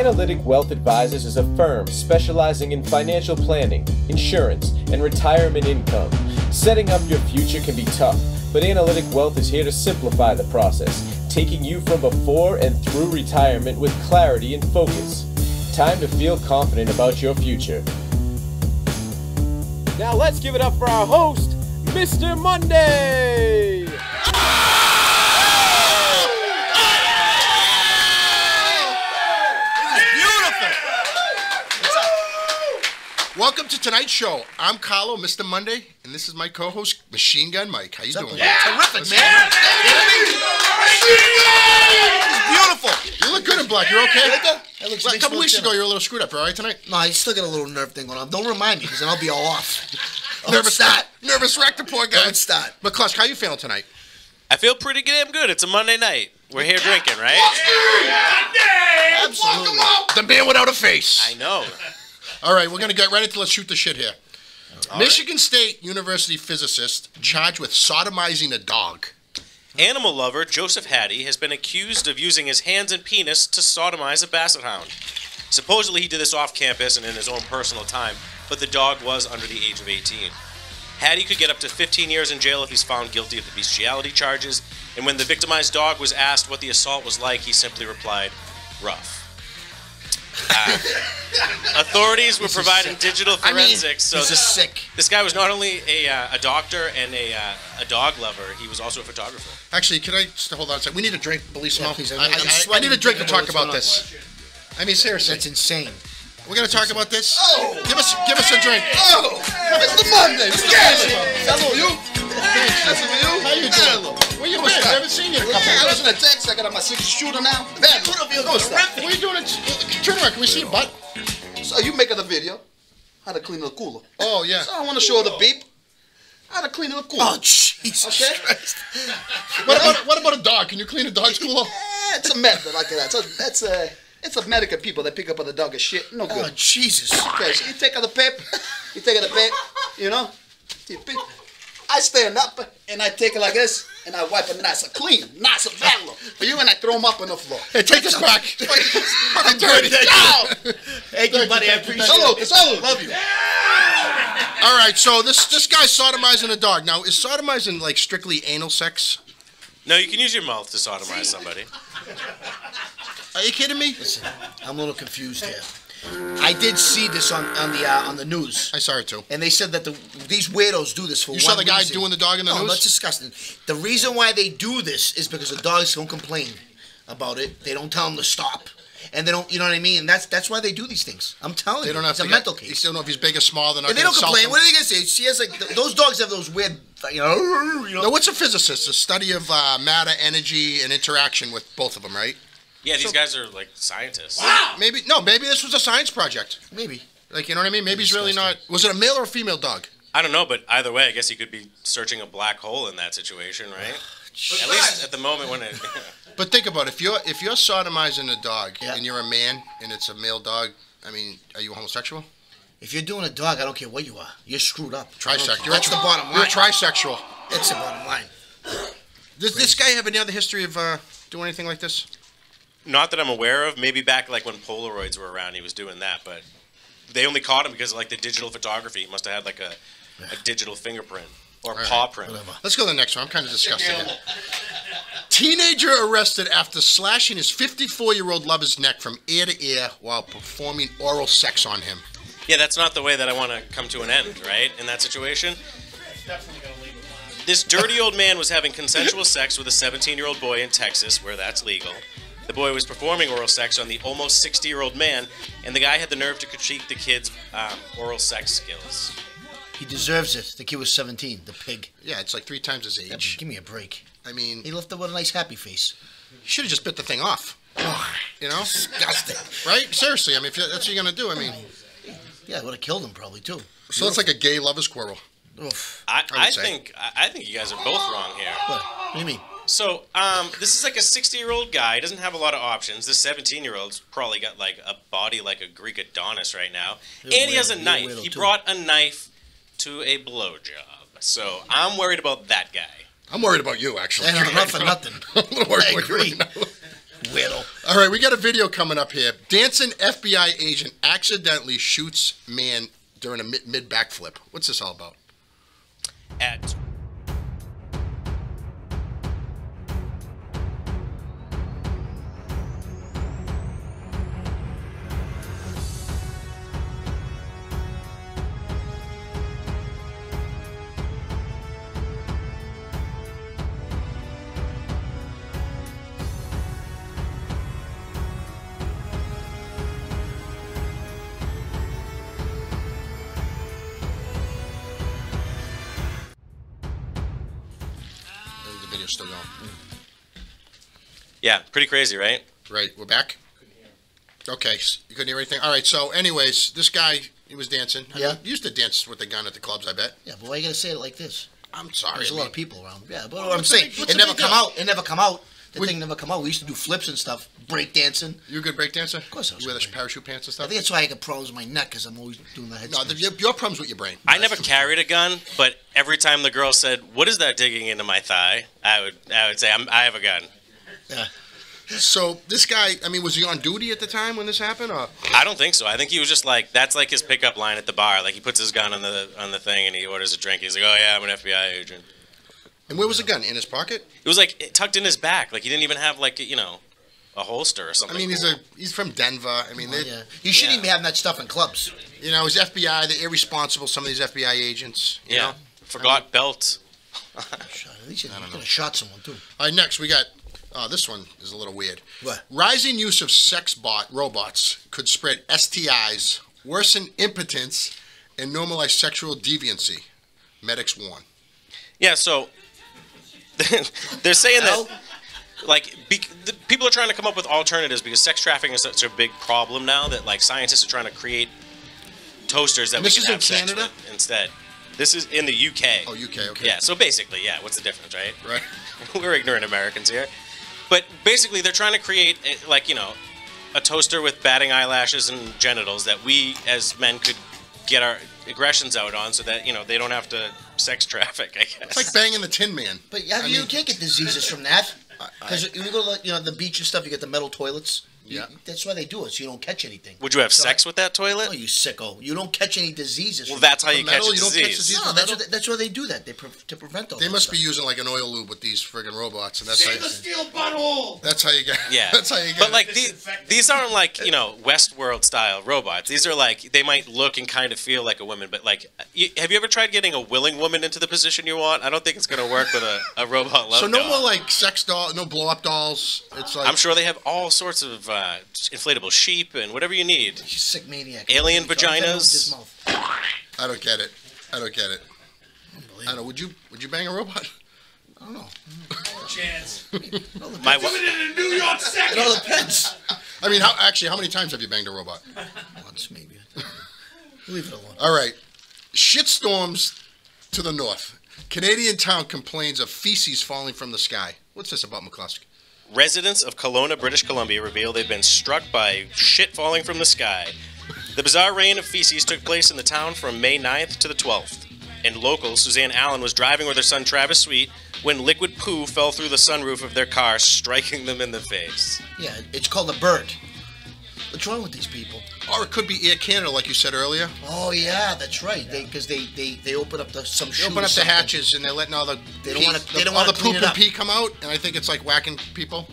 Analytic Wealth Advisors is a firm specializing in financial planning, insurance, and retirement income. Setting up your future can be tough, but Analytic Wealth is here to simplify the process, taking you from before and through retirement with clarity and focus. Time to feel confident about your future. Now let's give it up for our host, Mr. Monday! Welcome to tonight's show. I'm Carlo, Mr. Monday, and this is my co-host, Machine Gun Mike. How you doing? Yeah. Terrific, man. It's beautiful. You look good in black. You're okay? A couple weeks ago, you were a little screwed up. You all right tonight? No, I still got a little nerve thing going on. Don't remind me, because then I'll be all off. Nervous wreck, the poor guy. Don't start. But, Clutch, how you feeling tonight? I feel pretty damn good. It's a Monday night. We're here drinking, right? Absolutely. The man without a face. I know. All right, we're going to get right into let's shoot the shit here. Michigan State University physicist charged with sodomizing a dog. Animal lover Joseph Hattie has been accused of using his hands and penis to sodomize a basset hound. Supposedly he did this off campus and in his own personal time, but the dog was under the age of 18. Hattie could get up to 15 years in jail if he's found guilty of the bestiality charges, and when the victimized dog was asked what the assault was like, he simply replied, rough. Authorities were providing digital forensics. This is sick. This guy was not only a doctor and a dog lover, he was also a photographer. Actually, can I just hold on a second? We need a drink, Bellissimo. Yeah, please, I need a drink to talk about this. I mean, seriously. That's insane. We're going to talk about this? Oh! Give us a drink. Oh! Mr. Monday! Mr. Monday! That's for you? Thanks. That's for you? How you doing? Where you been? I haven't seen you in a couple I of was in a text. I got on my secret shooter now. Man, What are you doing? Turn around. Can we see your butt? So you making a video? How to clean the cooler. Oh, yeah. So I want to show the beep. How to clean the cooler. Oh, Jesus Okay? Christ. What about a dog? Can you clean a dog's cooler? Yeah, it's a method like that. It's a medical people that pick up on the dog as shit. No good. Oh, Jesus. Okay, so you take out the paper. You take out the paper, you know. I stand up and I take it like this and I wipe it nice and clean, nice and bellow. For you and I throw them up on the floor. Hey, take this back. I'm dirty. Thank you, buddy. I appreciate it. Salute. Love you. All right, so this guy's sodomizing a dog. Now, is sodomizing like strictly anal sex? No, you can use your mouth to sodomize somebody. Are you kidding me? Listen, I'm a little confused here. I did see this on the news. I saw it too. And they said that these weirdos do this for one reason. You saw the guy doing the dog in the news? No, that's disgusting. The reason why they do this is because the dogs don't complain about it. They don't tell them to stop. And they don't, you know what I mean? And that's why they do these things. I'm telling you, it's a mental case. You still know if he's big or small. They're not and they don't complain. What are they going to say? She has like, those dogs have those weird, you know. Now, what's a physicist? A study of matter, energy, and interaction with both of them, right? Yeah, these guys are like scientists. Wow. Maybe this was a science project. Maybe. Like, you know what I mean? Maybe he's really not. Was it a male or a female dog? I don't know, but either way, I guess he could be searching a black hole in that situation, right? At least at the moment when it. But think about it. If you're sodomizing a dog and you're a man and it's a male dog, I mean, are you homosexual? If you're doing a dog, I don't care what you are. You're screwed up. Trisexual. That's the bottom line. You're a trisexual. That's the bottom line. Does this guy have any other history of doing anything like this? Not that I'm aware of. Maybe back like when Polaroids were around, he was doing that. But they only caught him because of like the digital photography. He must have had like a digital fingerprint or paw print. Whatever. Let's go to the next one. I'm kind of disgusted. Teenager arrested after slashing his 54-year-old lover's neck from ear to ear while performing oral sex on him. Yeah, that's not the way that I want to come to an end, right? In that situation. This dirty old man was having consensual sex with a 17-year-old boy in Texas, where that's legal. The boy was performing oral sex on the almost 60-year-old man, and the guy had the nerve to critique the kid's oral sex skills. He deserves it. The kid was 17, the pig. Yeah, it's like 3 times his age. Give me a break. I mean... He left it with a nice happy face. He should have just bit the thing off. You know? Disgusting. Right? Seriously, I mean, if that's what you're going to do, I mean... Yeah, it would have killed him probably, too. So it's like a gay lover's quarrel. Oof. I think you guys are both wrong here. What do you mean? So, this is like a 60-year-old guy. He doesn't have a lot of options. This 17-year-old's probably got like a body like a Greek Adonis right now. And he has a knife. He brought a knife to a blowjob. So, I'm worried about that guy. I'm worried about you, actually. And not for nothing. I'm a little worried I about you agree. right now. Weirdo. All right, we got a video coming up here. Dancing FBI agent accidentally shoots man during a mid backflip. What's this all about? At The video's still going. yeah, pretty crazy, right? Right, we're back? Okay, you couldn't hear anything? All right, so anyways, this guy, he was dancing. Yeah. He used to dance with the gun at the clubs, I bet. Yeah, but why you gotta say it like this? I'm sorry. There's a I lot mean, of people around. Yeah, but Well, what I'm what's the saying, big- what's it the never big come deal? out. It never come out. The thing never come out. We used to do flips and stuff, break dancing. You a good break dancer? Of course I was You wear a the break- parachute pants and I stuff? think that's why I get problems with my neck, because I'm always doing the head No, spins. your problem's with your brain. I never carried a gun, but every time the girl said, "What is that digging into my thigh?" I would say, I have a gun. Yeah. So this guy, I mean, was he on duty at the time when this happened? Or? I don't think so. I think he was just like, that's like his pickup line at the bar. Like he puts his gun on the thing and he orders a drink. He's like, "Oh yeah, I'm an FBI agent." And where was the gun? In his pocket? It was like tucked in his back. Like he didn't even have like a holster or I something. mean, he's from Denver. I mean, they, Yeah. You shouldn't even be having that stuff in clubs. you know, he's FBI. They're irresponsible. Some of these FBI agents. You know? Forgot belt. Shot. At least you could have shot someone too. All right, next we got. This one is a little weird. What? Rising use of sex robots could spread STIs, worsen impotence, and normalize sexual deviancy. Medics warn. Yeah, so they're saying that like the people are trying to come up with alternatives because sex trafficking is such a big problem now that like scientists are trying to create toasters that And we this can is in have sex Canada? with instead. This is in the UK. Oh, UK. Okay. Yeah, so basically, yeah, what's the difference, right? Right. We're ignorant Americans here. But basically, they're trying to create, like, a toaster with batting eyelashes and genitals that we, as men, could get our aggressions out on so that, they don't have to sex traffic, I guess. It's like banging the Tin Man. But you can't get diseases from that. Because you go to the beach and stuff, you get the metal toilets. Yeah. That's why they do it, so you don't catch anything. Would you have sex with that toilet? Oh, you sicko. You don't catch any diseases. Well, from that's how that. you catch a metal? You don't catch disease. disease? No, metal? that's why they do that. To prevent all They that must stuff. be using like an oil lube with these friggin' robots, and that's how. steel butthole. That's how you get. Yeah. That's how you get. But, like, these aren't, like, Westworld-style robots. These are, like, they might look and kind of feel like a woman, but, like, have you ever tried getting a willing woman into the position you want? I don't think it's going to work with a robot love so no dog. more like sex doll, no blow up dolls. It's like I'm sure they have all sorts of inflatable sheep and whatever you need. You sick maniac. Alien He can't open his vaginas. mouth. I don't get it. I don't get it. I don't know. Would you bang a robot? I don't know. Chance. My in a New York second. It all depends. I mean, how many times have you banged a robot? Once, maybe. Leave it alone. All right. Shitstorms to the north. Canadian town complains of feces falling from the sky. What's this about, McCluskey? Residents of Kelowna, British Columbia, reveal they've been struck by shit falling from the sky. The bizarre rain of feces took place in the town from May 9th to the 12th. And local Suzanne Allen was driving with her son Travis Sweet when liquid poo fell through the sunroof of their car, striking them in the face. Yeah, it's called a bird. What's wrong with these people? Or it could be Air Canada, like you said earlier. Oh yeah, that's right. Because they open up some They chute open or up the something. hatches and they're letting all the They don't pee- wanna- they don't all wanna the clean poop it and up. pee come out, and I think it's like whacking people.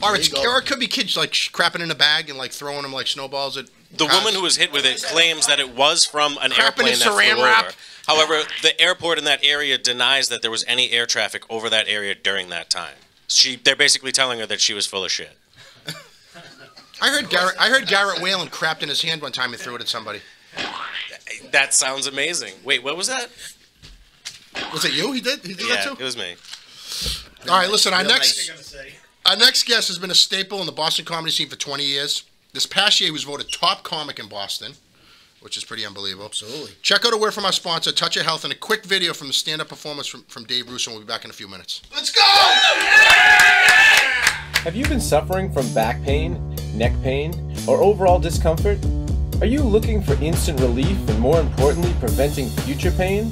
Or There you go. or it could be kids like crapping in a bag and like throwing them like snowballs at. The cars. woman who was hit with it claims that it was from an Crapping in airplane that flew saran over. wrap. However, the airport in that area denies that there was any air traffic over that area during that time. They're basically telling her that she was full of shit. I heard Garrett Whalen crapped in his hand one time and threw it at somebody. That sounds amazing. Wait, what was that? Was it you? He did that Yeah, too? it was me. All right, listen. Our Real next nice. Our next guest has been a staple in the Boston comedy scene for 20 years. This past year, he was voted top comic in Boston, which is pretty unbelievable. Absolutely. Check out a word from our sponsor, Touch Your Health, and a quick video from the stand-up performance from Dave Russo. We'll be back in a few minutes. Let's go! Have you been suffering from back pain, neck pain, or overall discomfort? Are you looking for instant relief and, more importantly, preventing future pain?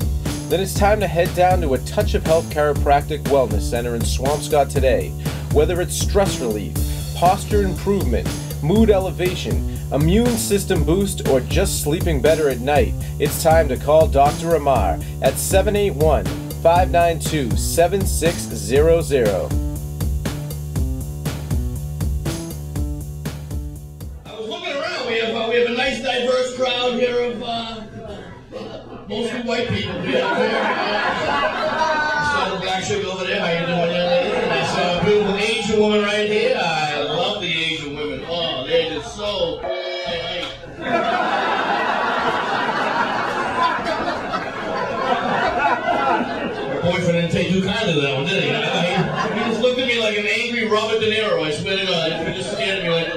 Then it's time to head down to a Touch of Health Chiropractic Wellness Center in Swampscott today. Whether it's stress relief, posture improvement, mood elevation, immune system boost, or just sleeping better at night, it's time to call Dr. Amar at 781-592-7600. Looking around, we have a nice diverse crowd here of mostly white people. We have the black chick over there. How you doing, young lady? This beautiful Asian woman right here. I love the Asian women. Oh, they're just so. My boyfriend didn't take too kindly to that one, did he? He just looked at me like an angry Robert De Niro. I swear to God, he just stared at me like.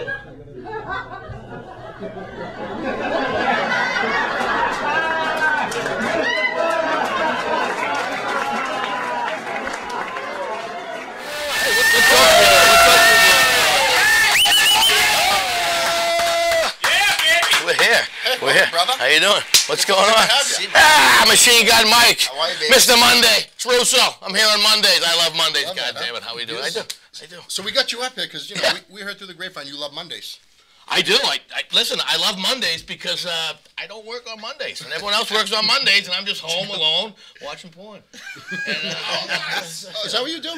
We're here. Brother. How you doing? What's going on? Machine Gun Mike. How are you, baby? Mr. Monday. It's Russo. I'm here on Mondays. I love Mondays. God damn it. How we doing? I do. So we got you up here because, you know, we heard through the grapevine you love Mondays. I do. Listen, I love Mondays because I don't work on Mondays. And everyone else works on Mondays, and I'm just home alone watching porn. And, is that what you do?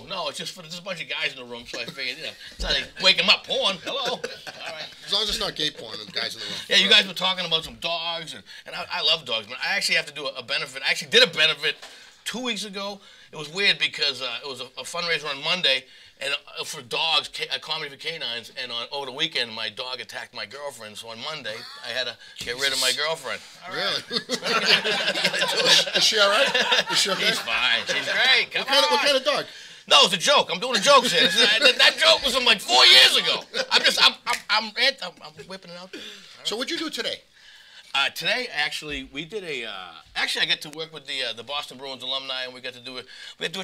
No. It's just for there's a bunch of guys in the room, so I figured, you know, it's not like wake them up, porn. Hello. All right. As long as it's not gay porn, the guys in the room. Yeah, you guys were talking about some dogs, and I love dogs, but I actually have to do a benefit. I actually did a benefit 2 weeks ago. It was weird because it was a fundraiser on Monday, and for dogs, a comedy for canines, and over the weekend, my dog attacked my girlfriend, so on Monday, I had to get rid of my girlfriend. Really? Is she all right? Is she okay? She's fine. She's great. What kind of dog? No, it's a joke. I'm doing a joke here. That joke was from like 4 years ago. I'm whipping it out there. So what'd you do today? Today, actually, we did actually, I got to work with the Boston Bruins Alumni, and we got to do a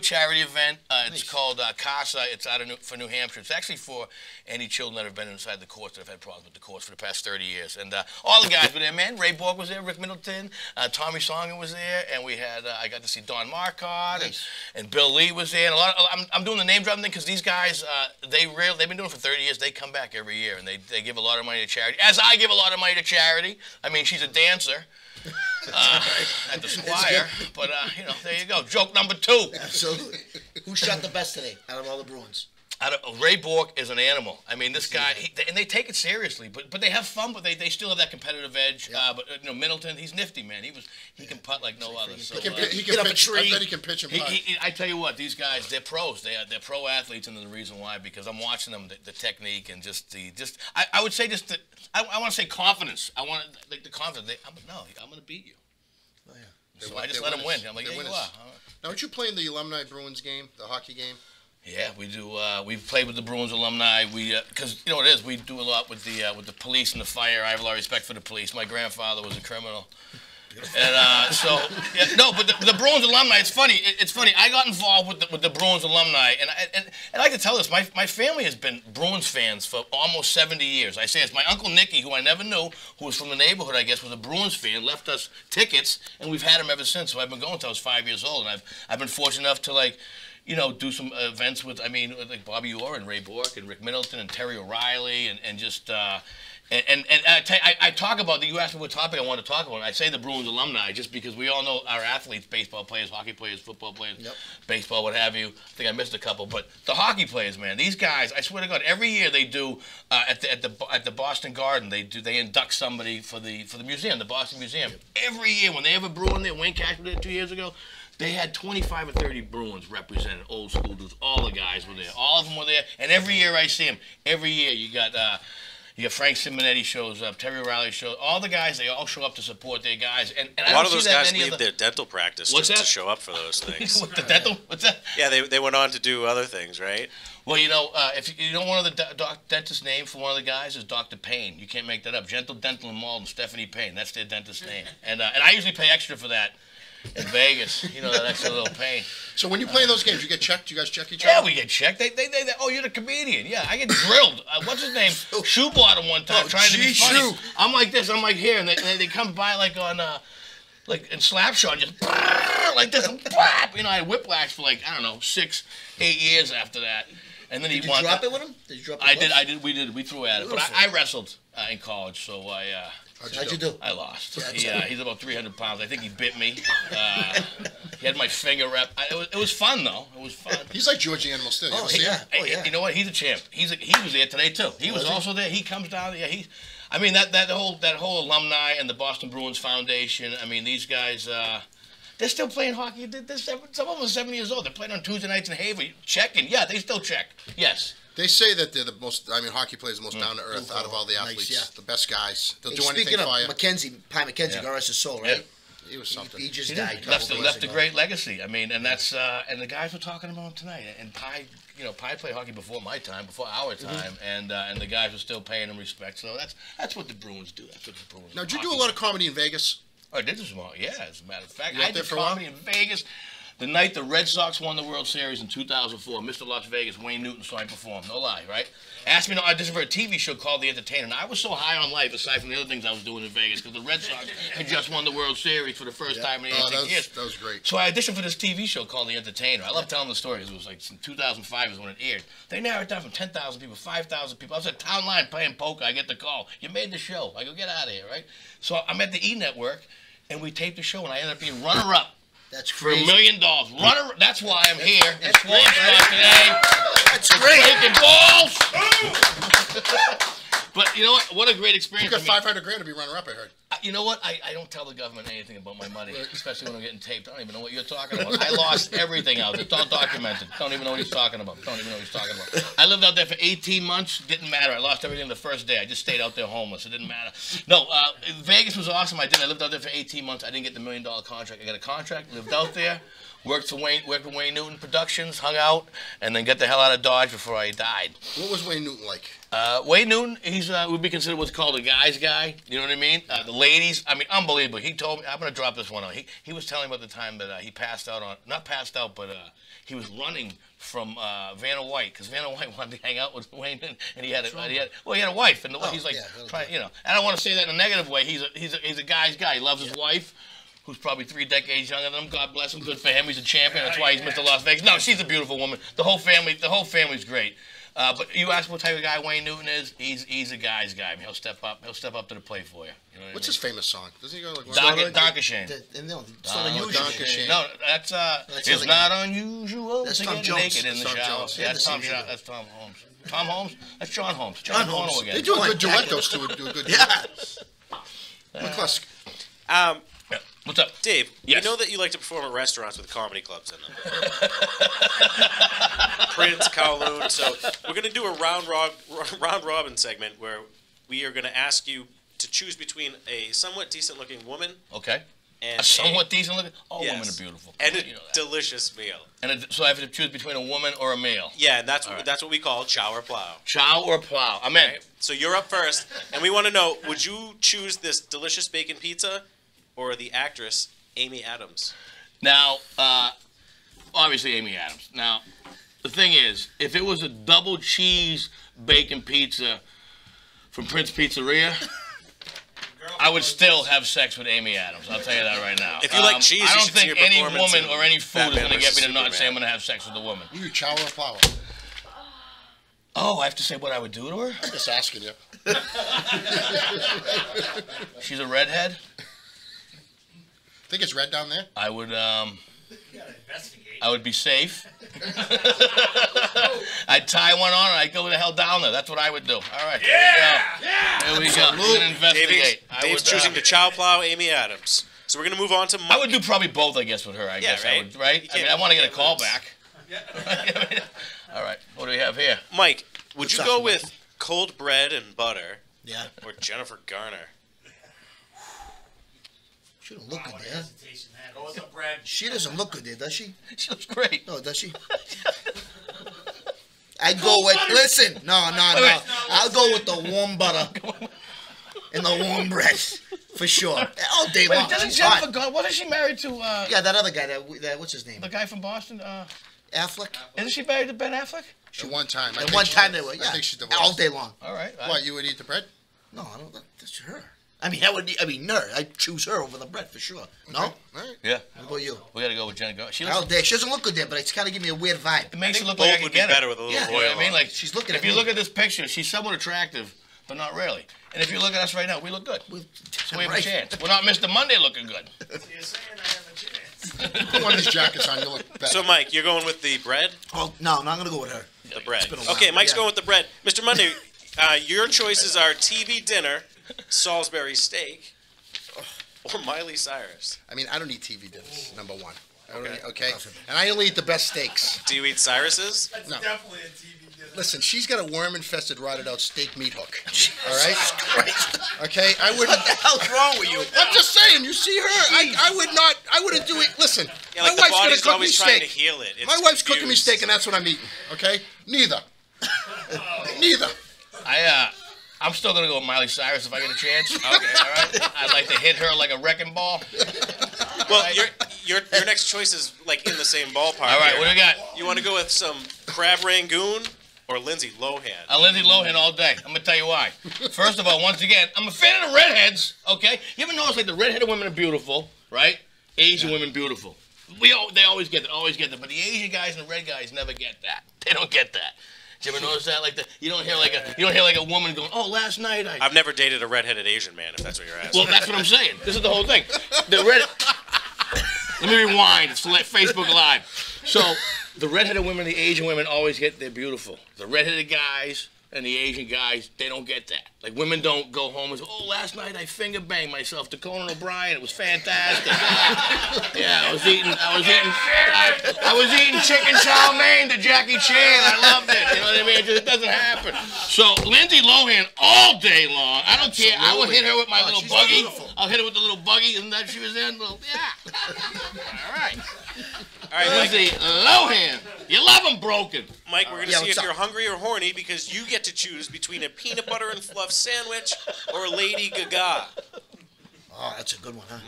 charity event. It's called CASA. It's out for New Hampshire. It's actually for any children that have been inside the courts that have had problems with the courts for the past 30 years. And all the guys were there, man. Ray Borg was there, Rick Middleton, Tommy Songer was there, and we had I got to see Don Marcotte, and Bill Lee was there. And I'm doing the name dropping thing because these guys, they've been doing it for 30 years. They come back every year, and they give a lot of money to charity. As I give a lot of money to charity. I mean, she's a dancer at the Squire, but you know, there you go. Joke number 2. Absolutely. Who shot the best today out of all the Bruins? Ray Bork is an animal. I mean, this guy, and they take it seriously, but they have fun, but they still have that competitive edge. Yeah. But you know, Middleton, he's nifty, man. He can putt like no other. So, he can up a pitch. tree. I bet he can pitch and putt. I tell you what, these guys, they're pros. They're pro athletes, and the reason why, because I'm watching them, the technique and I would say I want to say confidence. I want the confidence. I'm going to beat you. Oh yeah. So I just let them win. I'm like, yeah, you are. Now, aren't you playing the Alumni Bruins game, the hockey game? Yeah, we do. We've played with the Bruins Alumni. Because you know what it is, we do a lot with the police and the fire. I have a lot of respect for the police. My grandfather was a criminal, and but the Bruins Alumni. It's funny. It's funny. I got involved with the Bruins Alumni, and I like to tell this. My family has been Bruins fans for almost 70 years. I say it's my Uncle Nicky, who I never knew, who was from the neighborhood, I guess, was a Bruins fan. Left us tickets, and we've had him ever since. So I've been going until I was 5 years old, and I've been fortunate enough to you know, do some events with like Bobby Orr and Ray Bork and Rick Middleton and Terry O'Reilly and just I talk about you asked me what topic I want to talk about. And I say the Bruins Alumni just because we all know our athletes, baseball players, hockey players, football players, baseball, what have you. I think I missed a couple, but the hockey players, man, these guys, I swear to God, every year they do at the Boston Garden, they induct somebody for the museum, the Boston Museum. Every year when they have a Bruin there, Wayne Cash did it 2 years ago. They had 25 or 30 Bruins represented, old school dudes. All the guys were there. All of them were there. And every year I see them. Every year you got Frank Simonetti shows up, Terry O'Reilly shows. All the guys, they all show up to support their guys. And a lot of those guys leave their dental practice just to show up for those things. What, the dental? What's that? Yeah, they went on to do other things, right? Well, you know, if you know one of the dentist names for one of the guys is Dr. Payne. You can't make that up. Gentle Dental and Malden, Stephanie Payne. That's their dentist name. And I usually pay extra for that. In Vegas, you know, that extra little pain. So when you play those games, you get checked? You guys check each other? Yeah, we get checked. They oh, you're the comedian. Yeah, I get drilled. What's his name? Shoe bought him one time trying to be funny. Shoe. I'm like this. I'm like here, and they come by like on like in Slapshot, just like this. You know, I had whiplash for like, I don't know, 6, 8 years after that. And then Did you drop it with him? Did you drop the I gloves? did. We threw at it. But I wrestled in college, so How'd you do? I lost. He's about 300 pounds. I think he bit me. He had my finger wrapped. It was fun, though. It was fun. He's like Georgie Animal still. You ever see him? Oh, yeah. You know what? He's a champ. He was there today, too. He was also there. He comes down. Yeah, I mean, that whole alumni and the Boston Bruins Foundation, I mean, these guys, they're still playing hockey. Some of them are 7 years old. They're playing on Tuesday nights in Haverhill. Checking. Yeah, they still check. Yes. They say that they're the most. I mean, hockey players the most down to earth out of all the athletes. Nice, yeah. The best guys. They'll do anything Speaking for you. of McKenzie, God rest his soul, right? Yeah. He was something. He just He died. left a great legacy. I mean, and that's and the guys were talking about him tonight. And Pi played hockey before my time, before our time, and the guys were still paying him respect. So that's what the Bruins do. That's what the Bruins. Now, did you do a lot of comedy in Vegas? Oh, I did this one. Yeah, as a matter of fact, You out I there did for a while? comedy in Vegas. The night the Red Sox won the World Series in 2004, Mr. Las Vegas, Wayne Newton saw me perform. No lie, right? Asked me to audition for a TV show called The Entertainer. And I was so high on life, aside from the other things I was doing in Vegas, because the Red Sox had just won the World Series for the first time in 18 years. That was great. So I auditioned for this TV show called The Entertainer. I love telling the story because it was like in 2005 is when it aired. They narrowed it down from 10,000 people, 5,000 people. I was at Town Line playing poker. I get the call. You made the show. I go, get out of here, right? So I'm at the E! Network, and we taped the show, and I ended up being runner-up. That's For crazy. $1 million. That's why I'm here. That's great today. That's great. Breaking balls. But you know what? What a great experience. You got 500 grand to be runner-up, I heard. You know what? I don't tell the government anything about my money, especially when I'm getting taped. I don't even know what you're talking about. I lost everything else. It's all documented. Don't even know what he's talking about. I lived out there for 18 months. Didn't matter. I lost everything the first day. I just stayed out there homeless. It didn't matter. No, Vegas was awesome. I lived out there for 18 months. I didn't get the $1 million contract. I got a contract. Lived out there. Worked with Wayne Newton Productions, hung out, and then got the hell out of Dodge before I died. What was Wayne Newton like? Wayne Newton, he's would be considered what's called a guy's guy. You know what I mean? The ladies, I mean, unbelievable. He told me, I'm going to drop this one out. He was telling me about the time that he passed out on, not passed out, but he was running from Vanna White, because Vanna White wanted to hang out with Wayne, and he had a wife, and he's like, trying, you know. I don't want to say that in a negative way. He's a guy's guy. He loves his wife, who's probably 3 decades younger than him. God bless him. Good for him. He's a champion. That's why he's Mr. Las Vegas. No, she's a beautiful woman. The whole family's great. But you ask what type of guy Wayne Newton is. He's a guy's guy. I mean, he'll step up to the plate for you. You know What's his famous song? Doesn't he go like? Dankeschön. No, it's not unusual. No, that's it's not unusual That's to Tom get Jones. naked in the Tom shower. Jones. Yeah, that's Tom. Yeah, That's Tom Holmes. Tom Holmes. That's John Holmes. John Holmes. again. They do a good duet. Those two do a good duet. Yeah. McCluskey. What's up, Dave? Yes. You know that you like to perform at restaurants with comedy clubs in them. Prince, Kowloon. So we're gonna do a round robin segment where we are gonna ask you to choose between a somewhat decent looking woman. Okay. And A somewhat decent looking. All yes, women are beautiful. and a You know that. delicious meal. So I have to choose between a woman or a male. Yeah, and that's what we call Chow or Plow. Chow or Plow. I'm in. Right? So you're up first, and we want to know: would you choose this delicious bacon pizza or the actress Amy Adams? Now, obviously Amy Adams. Now, the thing is, if it was a double cheese bacon pizza from Prince Pizzeria, I would still have sex with Amy Adams. I'll tell you that right now. If you like cheese, I you don't should see think her any performance woman in or any food is Batman going to get me to vs. not say I'm Superman. going to have sex with a woman. You Chow or Plow? Oh, I have to say what I would do to her? I'm just asking you. She's a redhead. Think it's red down there? I would be safe. I'd tie one on and I'd go the hell down there. That's what I would do. All right. There we go. We're gonna investigate. Dave's choosing to Chow Plow Amy Adams. So we're gonna move on to Mike. I would do probably both, I guess, with her. I guess right? I would, right? I mean, I want to get a call back. All right. What do we have here? Mike, would What's you up, go Mike? with cold bread and butter Yeah. or Jennifer Garner? She don't look good there. She doesn't look good there, does she? She looks great. No, does she? I'd go with, listen, no. I'll go with the warm butter and the warm bread, for sure. All day long. Doesn't She's Jennifer hot. Garner, wasn't she married to Yeah, that other guy, that what's his name? the guy from Boston? Affleck? Isn't she married to Ben Affleck? At one time. At one time they were, I yeah. think she divorced. All day long. All right. What, you would eat the bread? No, I don't, that's her. I mean, I'd choose her over the bread for sure. No? All right. Yeah. What about you? We gotta go with Jenna. She All day. She doesn't look good there, but it's kind of giving me a weird vibe. It makes her look both like I would can be get her. better with a little You know oil what I mean? on. Like, She's looking at if you me. look at this picture, she's somewhat attractive, but not really. And if you look at us right now, we look good. So we have a chance. We're not Mr. Monday looking good. You're saying I have a chance. Put one of these jackets on, you look better. So, Mike, you're going with the bread? Oh, no, I'm going to go with her. The bread. been a while. Okay, Mike's Yeah. going with the bread. Mr. Monday, your choices are TV dinner, Salisbury steak, or Miley Cyrus. I mean, I don't eat TV dinners, number one. Okay? And I only eat the best steaks. Do you eat Cyrus's? That's No. definitely a TV dinner. Listen, she's got a worm-infested, rotted-out steak meat hook. All right? Okay? I wouldn't... What the hell's wrong with you? I'm just saying, you see her? I wouldn't do it. Listen, Yeah, like my the wife's gonna body's cook me always trying to steak. heal it. It's My wife's cooking me confused. steak, and that's what I'm eating. Okay? Neither. Neither. I'm still gonna go with Miley Cyrus if I get a chance. Okay, all right. I'd like to hit her like a wrecking ball. Well, your next choice is like in the same ballpark. All right, here. what do we got? You want to go with some crab rangoon or Lindsay Lohan? Lindsay Lohan all day. I'm gonna tell you why. First of all, once again, I'm a fan of the redheads. Okay, you ever notice like the redheaded women are beautiful, right? Asian women beautiful. They always get that, but the Asian guys and the red guys never get that. They don't get that. Did you ever notice that? Like you don't hear like a woman going, "Oh, last night I." I've never dated a redheaded Asian man, if that's what you're asking. Well, that's what I'm saying. This is the whole thing. Let me rewind. It's Facebook Live. So the redheaded women, the Asian women always they're beautiful. The redheaded guys and the Asian guys, they don't get that. Like women don't go home and say, "Oh, last night I finger banged myself to Conan O'Brien. It was fantastic." Yeah, I was eating chicken chow mein to Jackie Chan. I loved it. You know what I mean? It doesn't happen. So Lindsay Lohan all day long. I don't care. I will hit her with my little she's buggy. beautiful. I'll hit her with the little buggy, and that she was in. Yeah. All right. All right, Mike, Lindsay Lohan. You love them broken. Mike, we're going to Yeah, see if what's you're up? hungry or horny because you get to choose between a peanut butter and fluff sandwich or a Lady Gaga. Oh, that's a good one, huh?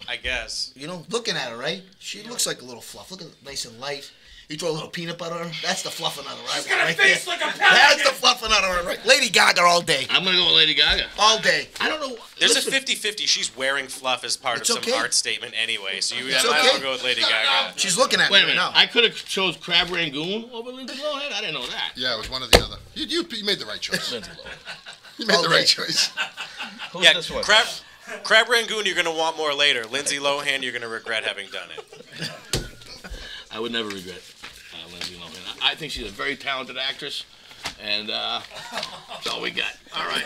I guess. You know, looking at her, right? She looks like a little fluff. Look at it, nice and light. You throw a little peanut butter on her. That's the fluffing out of her. She's got a face like a pelican. That's the fluffing out of her. Right? Lady Gaga all day. I'm going to go with Lady Gaga. All day. I don't know. There's Listen, a 50-50. She's wearing fluff as part It's of some okay. art statement anyway, so you might It's as okay. well go with Lady Gaga. She's looking at Wait a me right minute. now. I could have chose Crab Rangoon over Lindsay Lohan. I didn't know that. Yeah, it was one or the other. You made the right choice. Lindsay Lohan. You made the Okay. right choice. Who's Yeah, this one? Crab Rangoon you're going to want more later. Lindsay Lohan you're going to regret having done it. I would never regret Lindsay Lohan. I think she's a very talented actress, and that's all we got. All right.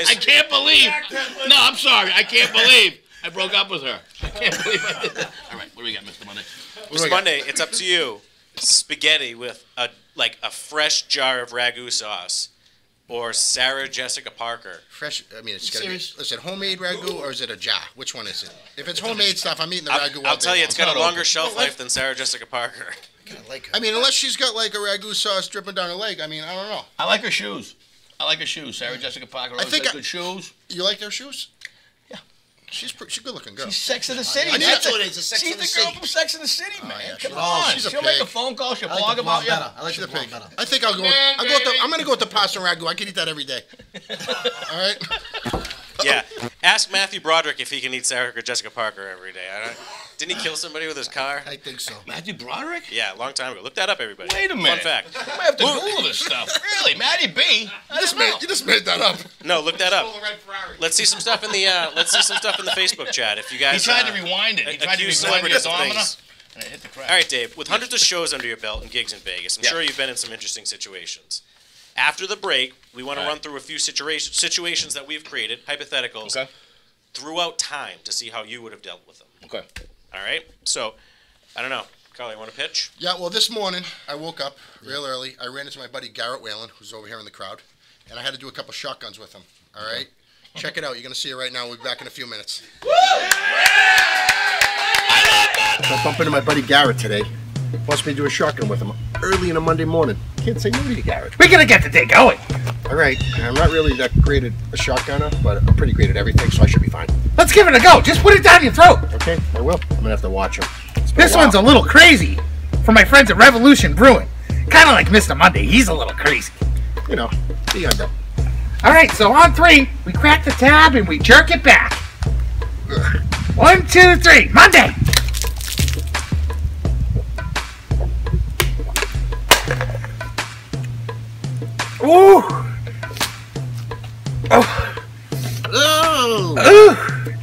I can't believe. No, I'm sorry. I can't believe I broke up with her. I can't believe I did that. All right, what do we got, Mr. Monday? Mr. Monday, it's up to you. Spaghetti with a fresh jar of ragu sauce, or Sarah Jessica Parker. Fresh, I mean, it's got to be, serious? is it homemade ragu or is it a jar? Which one is it? If it's homemade stuff, I'm eating the ragu all I'll day tell you, long. it's got a not longer open. shelf life than Sarah Jessica Parker. I kinda like her. I mean, unless she's got like a ragu sauce dripping down her leg. I mean, I don't know. I like her shoes. Sarah Jessica Parker always think has I- good shoes. You like their shoes? Yeah. She's a good looking girl. She's Sex in the City. I need That's to- what it is. A Sex She's in the the girl City. from Sex in the City, man. yeah, Come she's- on. she's a She'll make a pig. phone call. She'll I like blog the about blonde you. better. I like She's the a blonde pig. better. I think I'm gonna go with the pasta and ragu. I could eat that every day. All right. Yeah. Ask Matthew Broderick if he can eat Sarah Jessica Parker every day. Didn't he kill somebody with his car? I think so. Matthew Broderick? Yeah, a long time ago. Look that up, everybody. Wait a minute. Fun fact. I might have to Google this stuff. Really? Matty B? You just made that up. No, look that up. Let's see some stuff in the Facebook chat. If you guys He tried to rewind it. He tried to accuse rewind the celebrities of domino. things. And it hit the crap. All right, Dave. With hundreds of shows under your belt and gigs in Vegas, I'm Yeah. sure you've been in some interesting situations. After the break, we want to run through a few situations that we've created, hypotheticals, Okay. throughout time to see how you would have dealt with them. Okay. All right? So, I don't know. Carly, you want to pitch? Yeah. Well, this morning I woke up real early. I ran into my buddy Garrett Whalen, who's over here in the crowd, and I had to do a couple shotguns with him. All right. Check it out. You're gonna see it right now. We'll be back in a few minutes. I bumped into my buddy Garrett today. Wants me to do a shotgun with him early in a Monday morning. Can't say no to you, Garrett. We're gonna get the day going. All right. I'm not really that great at a shotgunner, but I'm pretty great at everything, so I should be fine. Let's give it a go. Just put it down your throat. Okay, I will. I'm gonna have to watch him. This one's a little crazy. For my friends at Revolution Brewing. Kind of like Mr. Monday. He's a little crazy. You know, the under. All right, so on 3, we crack the tab and we jerk it back. 1, 2, 3, Monday. Ooh. Oh. Ooh.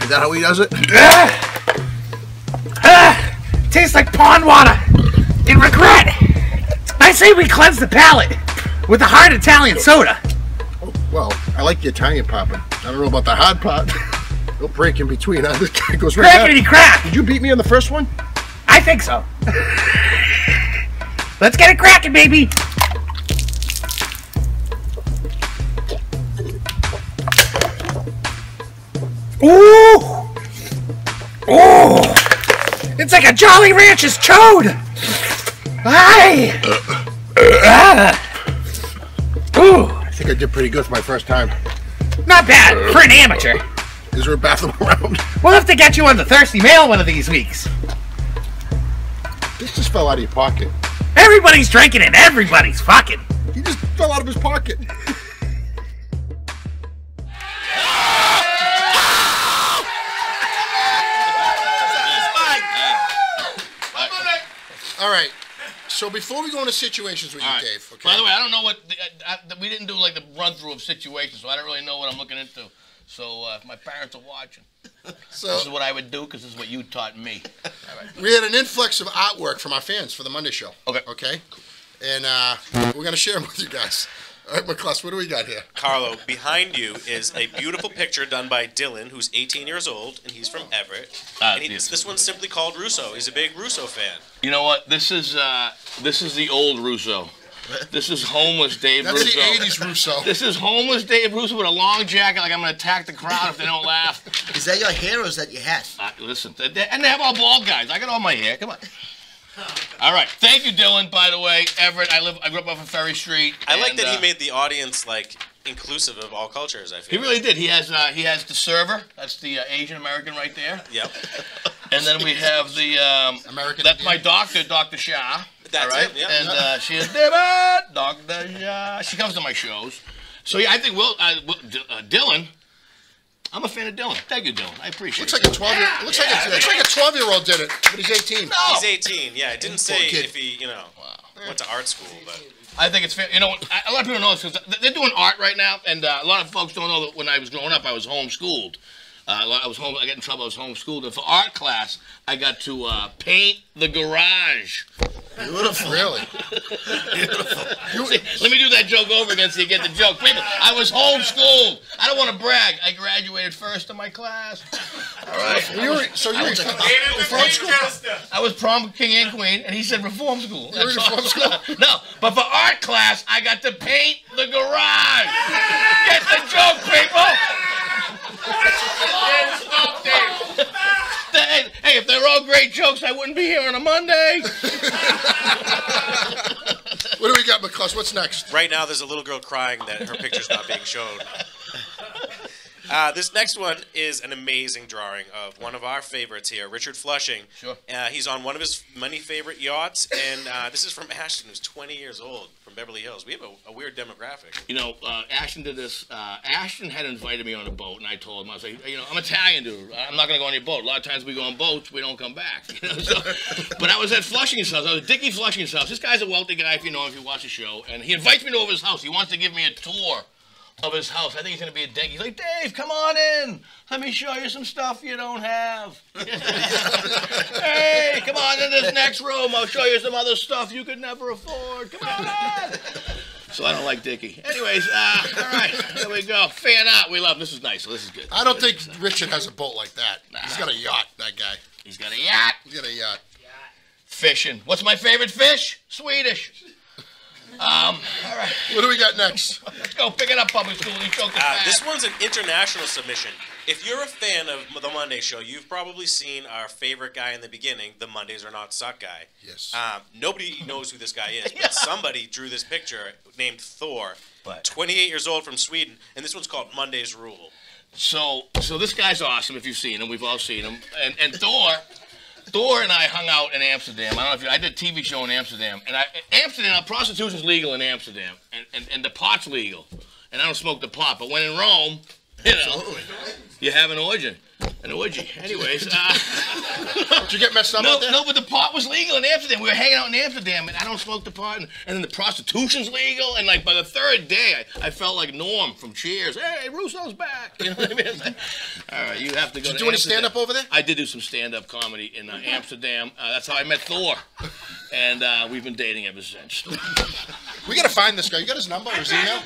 Is that how he does it? Tastes like pond water. In regret. I say we cleanse the palate with a hard Italian soda. Well, I like the Italian popping. I don't know about the hard pot. No break in between. Huh? This guy goes right Crackety crack. Did you beat me on the first one? I think so. Let's get it cracking, baby. Ooh! Ooh! It's like a Jolly Rancher's chode! Aye! Ooh! I think I did pretty good for my first time. Not bad for an amateur. Is there a bathroom around? We'll have to get you on the Thirsty Mail one of these weeks. This just fell out of your pocket. Everybody's drinking and everybody's fucking. He just fell out of his pocket. All right. So before we go into situations with you, Dave. Okay. By the way, I don't know what we didn't do like the run through of situations, so I don't really know what I'm looking into. So if my parents are watching, this is what I would do because this is what you taught me. All right. We had an influx of artwork from our fans for the Monday show. Okay. Okay. And we're gonna share them with you guys. All right, McCluss, what do we got here? Carlo, behind you is a beautiful picture done by Dylan, who's 18 years old, and he's from Everett. This one's simply called Russo. He's a big Russo fan. You know what? This is the old Russo. This is homeless Dave Russo. That's the 80s Russo. This is homeless Dave Russo with a long jacket, like I'm going to attack the crowd if they don't laugh. Is that your hair or is that your hat? Listen, and they have all bald guys. I got all my hair. Come on. All right. Thank you, Dylan, by the way. Everett, I grew up off of Ferry Street. I like that he made the audience, like, inclusive of all cultures, I feel. He really did. He has the server. That's the Asian American right there. Yep. And then we have the American. That's my doctor, Dr. Chow. That's it, yeah. And she is Dr. Chow. She comes to my shows. So yeah, I think Dylan. I'm a fan of Dylan. Thank you, Dylan. I appreciate it. Looks like a 12-year. Looks like a 12-year-old did it, but he's 18. No. He's 18. Yeah, it didn't say if he, went to art school, but. I think it's fair. You know, a lot of people know this because they're doing art right now, and a lot of folks don't know that when I was growing up, I was homeschooled. I got in trouble. I was homeschooled, and for art class, I got to paint the garage. Beautiful. Really? Beautiful. See, let me do that joke over again so you get the joke. People, I was homeschooled. I don't want to brag. I graduated first in my class. All right. So you were reform school? I was prom king and queen, and he said reform school. You were in reform school? No, but for art class, I got to paint the garage. Get the joke, people. Hey, if they're all great jokes, I wouldn't be here on a Monday. What do we got, McCluss? What's next? Right now, there's a little girl crying that her picture's not being shown. This next one is an amazing drawing of one of our favorites here, Richard Flushing. Sure. He's on one of his many favorite yachts, and this is from Ashton, who's 20 years old, from Beverly Hills. We have a weird demographic. You know, Ashton did this. Ashton had invited me on a boat, and I told him, I was like, I'm Italian, dude. I'm not going to go on your boat. A lot of times we go on boats, we don't come back. But I was at Flushing's house. I was at Dickie Flushing's house. This guy's a wealthy guy, if you watch the show, and he invites me over his house. He wants to give me a tour of his house. I think he's going to be a dick. He's like, Dave, come on in. Let me show you some stuff you don't have. Hey, come on in this next room. I'll show you some other stuff you could never afford. Come on in. So I don't like Dickie. Anyways, all right, here we go. Fan out. We love. This is nice. So this is good. I don't think Richard has a boat like that. Nah. He's got a yacht, that guy. He's got a yacht. He's got a yacht. Fishing. What's my favorite fish? Swedish. All right. What do we got next? Let's go pick it up, public school. This one's an international submission. If you're a fan of the Monday Show, you've probably seen our favorite guy in the beginning, the Mondays Are Not Suck guy. Yes. Nobody knows who this guy is, but somebody drew this picture named Thor, 28 years old from Sweden, and this one's called Monday's Rule. So this guy's awesome if you've seen him. We've all seen him. And Thor Thor and I hung out in Amsterdam. I don't know if I did a TV show in Amsterdam, and Amsterdam, prostitution's legal in Amsterdam, and the pot's legal, and I don't smoke the pot. But when in Rome, you know, you have an orgy. An orgy. Anyways. Did you get messed up no, out there? No, but the pot was legal in Amsterdam. We were hanging out in Amsterdam, and I don't smoke the pot, and then the prostitution's legal, and like by the third day, I felt like Norm from Cheers. Hey, Russo's back. You know what I mean? It's like, all right, you have to go. Did you to do any stand-up over there? I did do some stand-up comedy in Amsterdam. That's how I met Thor, and we've been dating ever since. We gotta find this guy. You got his number or his email?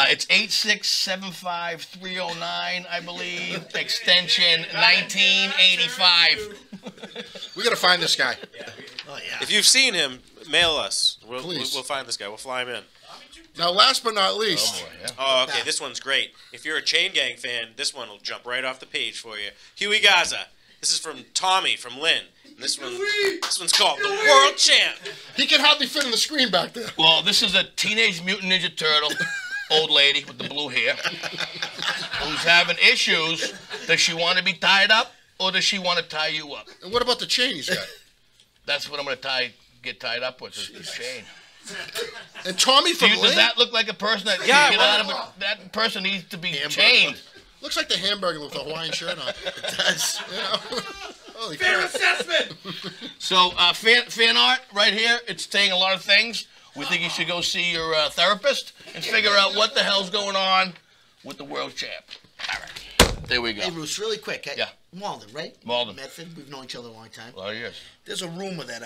It's 8675309, I believe. Extension 1985. We gotta find this guy. Oh yeah. If you've seen him, mail us. We'll Please. find this guy. We'll fly him in. Now, last but not least, Oh, okay. This one's great. If you're a Chain Gang fan, this one will jump right off the page for you. Huey Gaza. This is from Tommy from Lynn. And this one's called the World Champ. he can hardly fit on the screen back there. Well, this is a Teenage Mutant Ninja Turtle, old lady with the blue hair, who's having issues. Does she want to be tied up, or does she want to tie you up? And what about the chain he's got? That's what I'm going to get tied up with, is this chain. And Tommy from Does Lynn? that look like a person that Yeah, can get out of it? That person needs to be chained. Looks like the hamburger with the Hawaiian shirt on. It does. You know? Holy Fair crap. assessment. So, fan art right here. It's saying a lot of things. We think you should go see your therapist and figure out what the hell's going on with the world champ. All right. There we go. Hey, Bruce, really quick. Yeah. Malden, right? Malden. Medford. We've known each other a long time. Oh, yes. There's a rumor that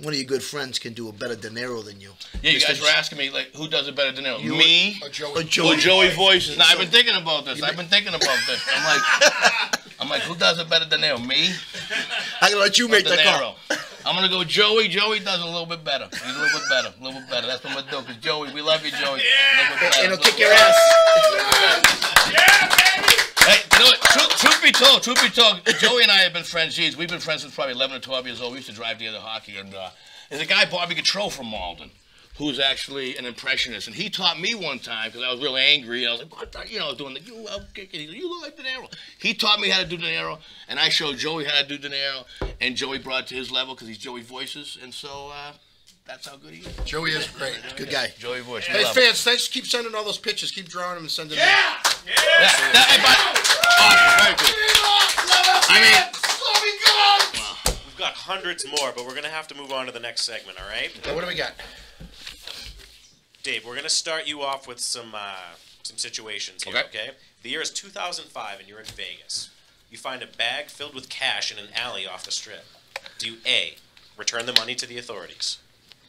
one of your good friends can do a better De Niro than you. Yeah, you guys were asking me, like, who does it better than him? You Me Or Joey. Or or Joey. Joey Voices? Now, I've been thinking about this. I'm like, who does it better than Niro? Me I'm gonna let you or make De that Niro? call. I'm going to go with Joey. Joey does it a little bit better. He's a little bit better. That's what I'm going to do. Because Joey, we love you, Joey. And he'll kick your ass. Hey, you know what? Truth be told, Joey and I have been friends. Geez, we've been friends since probably 11 or 12 years old. We used to drive together hockey. And there's a guy, Bobby Gautreau from Malden, who's actually an impressionist. And he taught me one time, because I was really angry. And I was like, what? You know, doing the, I'll kick it. He said, you look like De Niro. He taught me how to do De Niro. And I showed Joey how to do De Niro. And Joey brought it to his level because he's Joey Voices. And so that's how good he is. Joey is great. Good guy. Joey Voice. Hey, fans, thanks. Keep sending all those pictures. Keep drawing them and sending them. Awesome, very good. I mean, We've got hundreds more, but we're going to have to move on to the next segment, all right? Now, what do we got? Dave, we're going to start you off with some situations here, okay? The year is 2005, and you're in Vegas. You find a bag filled with cash in an alley off the strip. Do you A, return the money to the authorities?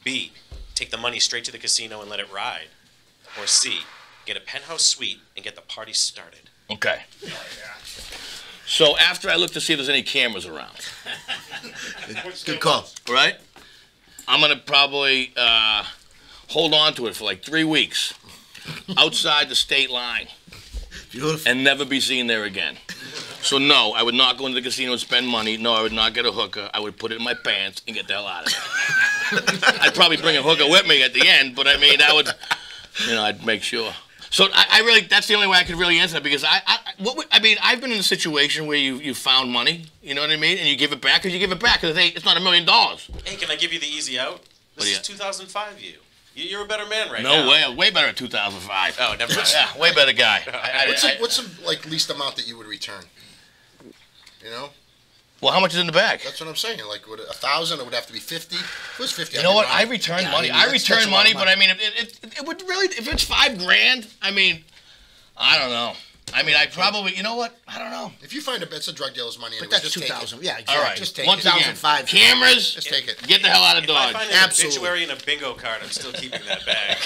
B, take the money straight to the casino and let it ride? Or C, get a penthouse suite and get the party started? okay. So after I look to see if there's any cameras around, Good call. right? I'm going to probably hold on to it for like 3 weeks outside the state line Beautiful. and never be seen there again. So no, I would not go into the casino and spend money. No, I would not get a hooker. I would put it in my pants and get the hell out of there. I'd probably bring a hooker with me at the end, but I mean, that would, I'd make sure. So I really, that's the only way I could really answer that, because I've been in a situation where you found money, you know what I mean, and you give it back, because you give it back, because it's not $1 million. Hey, can I give you the easy out? This is 2005 you. You're a better man right now. No way, way better at 2005. Oh, never mind. Yeah, way better guy. What's the like least amount that you would return? You know? Well, how much is in the bag? That's what I'm saying. Like, would 1,000? It would have to be 50. If it was 50, You know what? I return money. I mean, I that's return a lot money, of but I mean, it would really, if it's $5,000, I mean, I don't know. I mean, I probably, you know what? I don't know. If you find it's a drug dealer's money, But anyway, that's just take 2,000. it. Yeah, exactly. All right. Just take Once it. again, 2005. cameras, Just take it. get the hell out of If I Dodge. find an Absolutely. obituary in a bingo card, I'm still keeping that bag.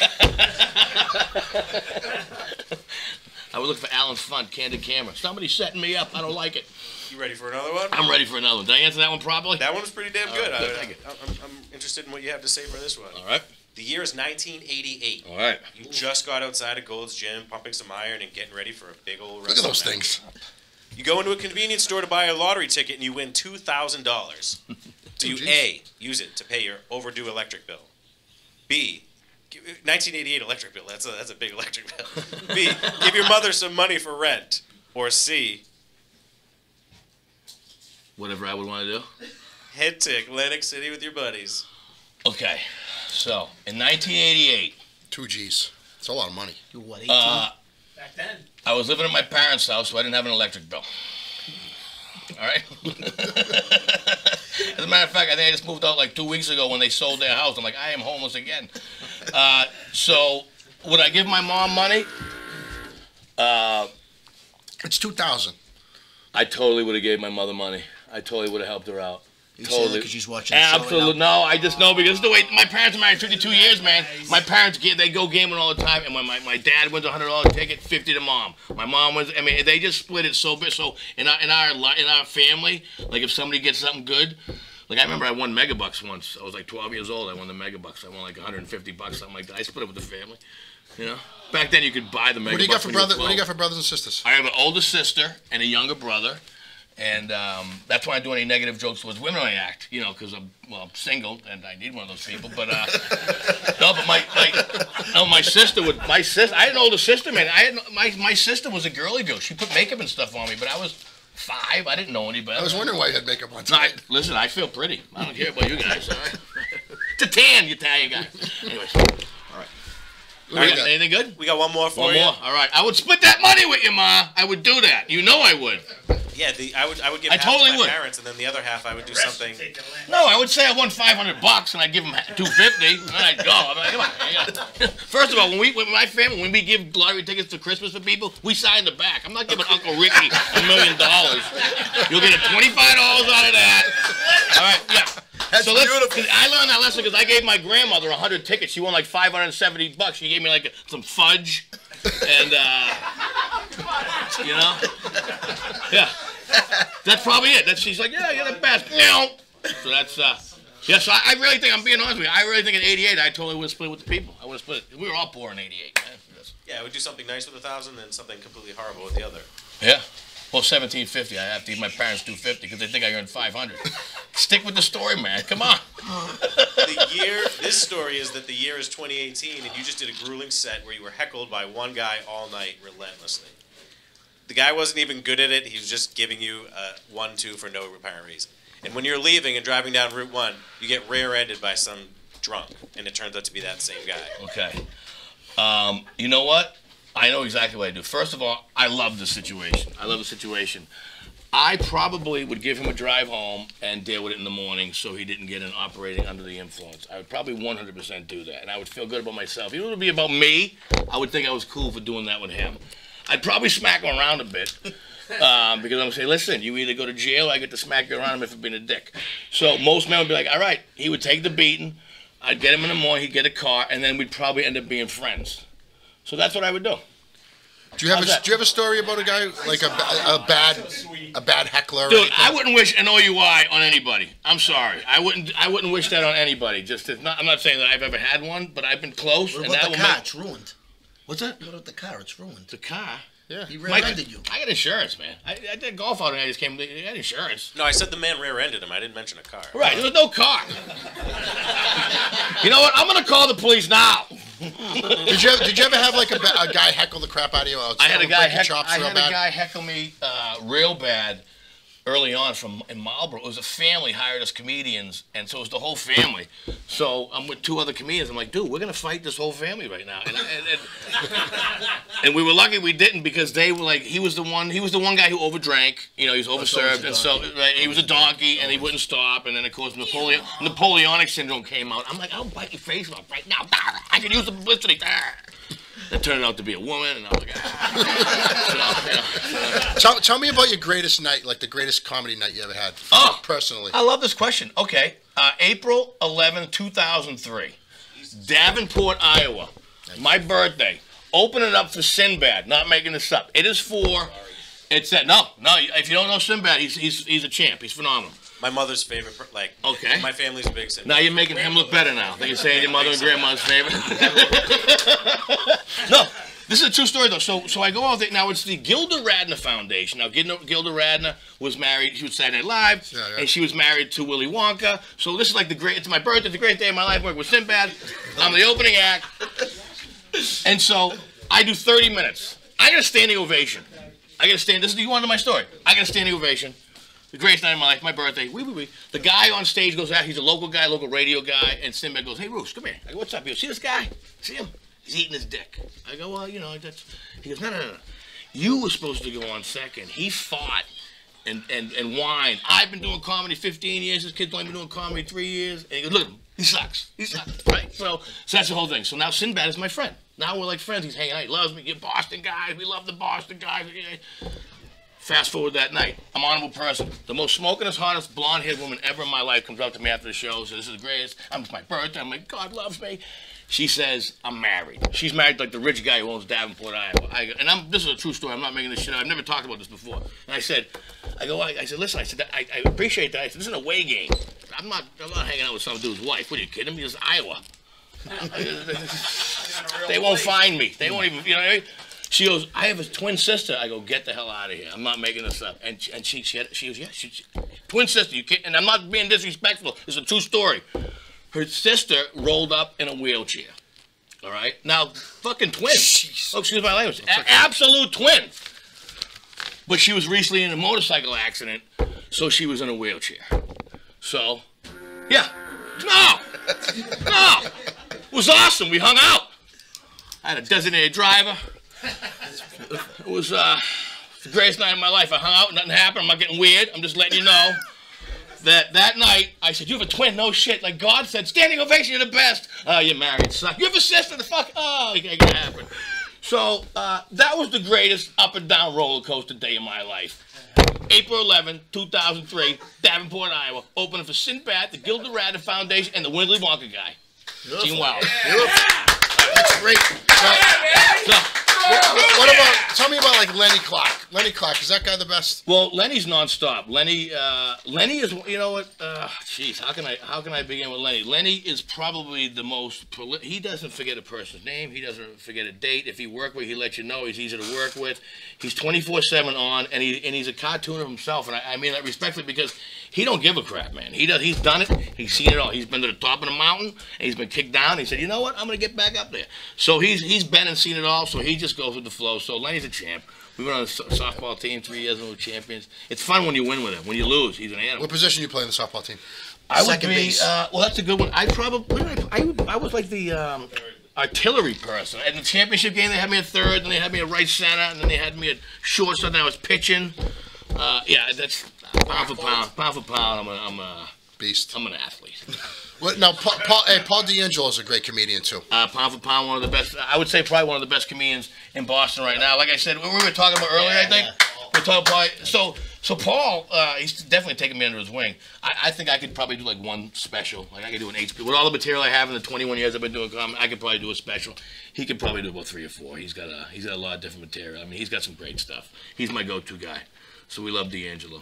I would look for Alan's Fund, candid camera. Somebody's setting me up. I don't like it. You ready for another one? I'm ready for another one. Did I answer that one properly? That one was pretty damn good. good, thank you. I'm interested in what you have to say for this one. All right. The year is 1988. All right. You just got outside of Gold's Gym, pumping some iron and getting ready for a big old Look at wrestling those match. things. You go into a convenience store to buy a lottery ticket and you win $2,000. Do you A, use it to pay your overdue electric bill? B, 1988 electric bill, that's a big electric bill. B, give your mother some money for rent. Or C, Whatever I would want to do. Head to Atlantic City with your buddies. Okay, so in 1988, 2 G's. It's a lot of money. You what, 18? Back then. I was living at my parents' house, so I didn't have an electric bill. All right. As a matter of fact, I think I just moved out like 2 weeks ago when they sold their house. I'm like, I am homeless again. So would I give my mom money? It's 2,000. I totally would have gave my mother money. I totally would have helped her out. You saying that because she's watching the show right Absolutely. now? No, I just know because the way my parents are married 52 years, man. My parents they go gaming all the time, and when my dad wins a $100 ticket, 50 to mom. My mom wins. I mean, they just split it so big. So in our family, like if somebody gets something good, like I remember I won Megabucks once. I was like 12 years old. I won the Megabucks. I won like $150, something like that. I split it with the family. You know, back then you could buy the Megabucks. What do you got for brother? What do you got for brothers and sisters? I have an older sister and a younger brother. And that's why I do any negative jokes towards women when I act, you know, because I'm single and I need one of those people. But no, but my sister I had an older sister, man. My sister was a girly girl. She put makeup and stuff on me, but I was 5. I didn't know any better. I was wondering why you had makeup on tonight. Listen, I feel pretty. I don't care about you guys. All right? It's a tan, you Italian guy. Anyways, all right. All right, anything good? We got one more for one you. More. All right. I would split that money with you, Ma. I would do that. You know I would. Yeah, I would give half totally to my would. parents, and then the other half I would do something. No, I would say I won $500 and I'd give them $250, and I'd go. I'm like, come on. First of all, when my family, when we give lottery tickets to Christmas for people, we sign the back. I'm not giving Uncle Ricky $1 million. You'll get $25 out of that. All right, yeah. That's so beautiful. I learned that lesson because I gave my grandmother 100 tickets. She won like $570. She gave me like some fudge and you know, yeah. That's probably it. She's like, yeah, you're the best. So that's yeah. So I really think, I'm being honest with you, I really think in '88 I totally would have split it with the people. I would have split it. We were all poor in '88, man. Yeah, I would do something nice with 1,000 and something completely horrible with the other. Yeah. Well, $1,750. I have to give my parents $250 because they think I earned $500. Stick with the story, man. Come on. This story is that the year is 2018, and you just did a grueling set where you were heckled by one guy all night relentlessly. The guy wasn't even good at it. He was just giving you a 1-2 for no apparent reason. And when you're leaving and driving down Route 1, you get rear-ended by some drunk, and it turns out to be that same guy. Okay. You know what? I know exactly what I do. First of all, I love the situation. I probably would give him a drive home and deal with it in the morning so he didn't get in operating under the influence. I would probably 100% do that, and I would feel good about myself. Even if it would be about me, I would think I was cool for doing that with him. I'd probably smack him around a bit because I'm going to say, listen, you either go to jail or I get to smack you around him if you're being a dick. So most men would be like, all right. He would take the beating. I'd get him in the morning. He'd get a car, and then we'd probably end up being friends. So that's what I would do. Do you have a story about a guy like a bad heckler? Dude, I wouldn't wish an OUI on anybody. I'm sorry. I wouldn't wish that on anybody. I'm not saying that I've ever had one, but I've been close. What about the car? It's ruined. What's that? What about the car? It's ruined. The car? Yeah. He rear-ended you. I got insurance, man. I did golf out and I just came. I had insurance. No, I said the man rear-ended him. I didn't mention a car. Right. There was no car. You know what? I'm gonna call the police now. Did you ever have like a guy heckle the crap out of you? I had a guy heckle me real bad early on in Marlboro. It was a family hired us comedians, and so it was the whole family. So I'm with 2 other comedians. I'm like, dude, we're gonna fight this whole family right now. And we were lucky we didn't because they were like, he was the one guy who overdrank. You know, he was overserved, and so right, he was a donkey, and he wouldn't stop. And then of course Napoleonic syndrome came out. I'm like, I'll bite your face off right now. I can use the publicity. It turned out to be a woman, and I was like, Tell me about your greatest night, like the greatest comedy night you ever had, personally. I love this question. Okay, April 11, 2003, Davenport, Iowa. My birthday. Open it up for Sinbad. Not making this up. It is for. It's that. No. If you don't know Sinbad, he's a champ. He's phenomenal. My mother's favorite, okay. My family's a big Sinbad. Now you're making him look better now. That you're saying your mother and grandma's favorite. No, this is a true story though. So I go out there. Now it's the Gilda Radner Foundation. Now Gilda Radner was married. She was Saturday Night Live, and she was married to Willy Wonka. So this is like it's my birthday. It's a great day of my life. Working with Sinbad. I'm the opening act, and so I do 30 minutes. I get a standing ovation. This is you wanted my story. I get a standing ovation. The greatest night of my life, my birthday. The guy on stage goes out. He's a local guy, local radio guy. And Sinbad goes, "Hey, Roos, come here." I go, "What's up?" He goes, "See this guy? See him? He's eating his dick." I go, "Well, you know, that's." He goes, No. You were supposed to go on second. He fought and whined. I've been doing comedy 15 years. This kid's only been doing comedy 3 years. And he goes, "Look at him. He sucks. He sucks." Right? So that's the whole thing. So now Sinbad is my friend. Now we're like friends. He's hanging out. He loves me. You're Boston guys. We love the Boston guys. Fast forward that night. I'm an honorable person. The most smokingest, hottest, blonde-haired woman ever in my life comes up to me after the show. Says, "This is the greatest. It's my birthday." I'm like, "God loves me." She says, "I'm married." She's married to, like, the rich guy who owns Davenport, Iowa. This is a true story. I'm not making this shit up. I've never talked about this before. And I said, "Listen," I said, I appreciate that. I said, "This is an away game. I'm not hanging out with some dude's wife. What are you kidding me? This is Iowa. They won't find me. They won't even, you know what I mean?" She goes, "I have a twin sister." I go, "Get the hell out of here. I'm not making this up." And she goes, "Yeah, twin sister. You can't." And I'm not being disrespectful. It's a true story. Her sister rolled up in a wheelchair. All right? Now, fucking twin. Oh, excuse my language. Absolute twin. But she was recently in a motorcycle accident, so she was in a wheelchair. So, yeah. No. It was awesome. We hung out. I had a designated driver. It was the greatest night of my life. I hung out, nothing happened. I'm not getting weird. I'm just letting you know that night I said, "You have a twin?" "No shit." Like God said, "Standing ovation, you're the best." "Oh, you're married, suck." "You have a sister?" "The fuck?" "Oh, it ain't gonna happen." So that was the greatest up and down roller coaster day of my life. April 11, 2003, Davenport, Iowa. Opening for Sinbad, the Gilda Radner Foundation, and the Willy Wonka guy. Gene Wilder. That's great. What about? Tell me about like Lenny Clark. Lenny Clark, is that guy the best? Well, Lenny's nonstop. Lenny is. You know what? Jeez, how can I begin with Lenny? Lenny is probably the most. He doesn't forget a person's name. He doesn't forget a date. If he work with, he lets you know. He's easy to work with. He's 24/7 on, and he's a cartooner himself. And I mean that respectfully because he don't give a crap, man. He's done it. He's seen it all. He's been to the top of the mountain, and he's been kicked down. He said, "You know what? I'm gonna get back up there." So he's been and seen it all. So he just goes with the flow. So Lenny's a champ. We were on a softball team 3 years and we were champions. It's fun when you win with him. When you lose, he's an animal. What position you play in the softball team? I would be. Well, that's a good one. I was like the artillery person. In the championship game, they had me at third, then they had me at right center, and then they had me at shortstop. And I was pitching. Yeah, that's pound for pound. Pound for pound. I'm a beast. I'm an athlete. Well, now, Paul D'Angelo is a great comedian, too. Pound for pound, one of the best. I would say probably one of the best comedians in Boston right now. Like I said, we were talking about earlier, I think. We're talking about, so Paul, he's definitely taken me under his wing. I think I could probably do like one special. Like I could do an HP. With all the material I have in the 21 years I've been doing comedy, I could probably do a special. He could probably do about 3 or 4. He's got a lot of different material. I mean, he's got some great stuff. He's my go-to guy. So we love D'Angelo.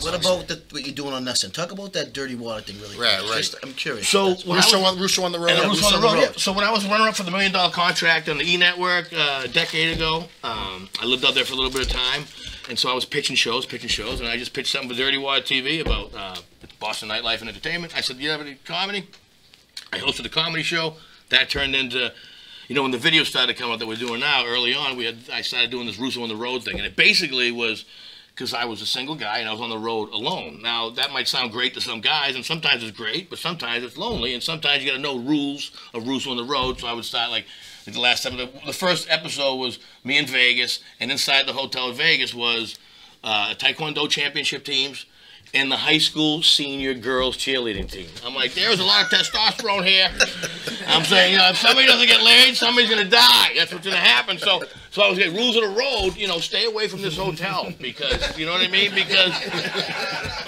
What about what you're doing on Nesson? Talk about that dirty water thing really quick. Right. Just, I'm curious. So Russo on the road. Russo on the road. Yeah. So when I was running up for the $1 Million contract on the E Network a decade ago, I lived out there for a little bit of time, and so I was pitching shows, and I just pitched something for Dirty Water TV about Boston nightlife and entertainment. I said, "Do you have any comedy?" I hosted a comedy show that turned into, you know, when the video started coming out that we're doing now. Early on, I started doing this Russo on the road thing, and it basically was because I was a single guy and I was on the road alone. Now, that might sound great to some guys, and sometimes it's great, but sometimes it's lonely, and sometimes you got to know rules of Russo on the road. So I would start like the last time. The first episode was me in Vegas, and inside the hotel in Vegas was Taekwondo championship teams and the high school senior girls cheerleading team. I'm like, there's a lot of testosterone here. I'm saying, you know, if somebody doesn't get laid, somebody's gonna die. That's what's gonna happen. So I was getting rules of the road. You know, stay away from this hotel because, you know what I mean? Because,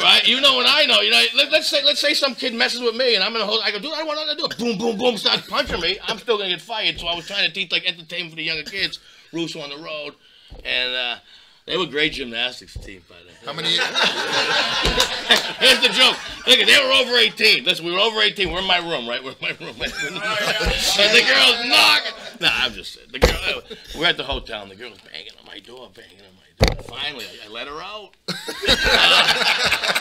right? You know and I know. You know, let's say some kid messes with me and I'm in a hotel. I go, dude, I don't want nothing to do it. Boom, boom, boom, starts punching me. I'm still gonna get fired. So I was trying to teach like entertainment for the younger kids. Russo on the road, and they were a great gymnastics team by then. How many? Here's the joke. Look, they were over 18. Listen, we were over 18. We're in my room, right? We're in my room. And the girl's knocking. Nah, I'm just the girl. We're at the hotel, and the girl's banging on my door, Finally, I let her out. I'm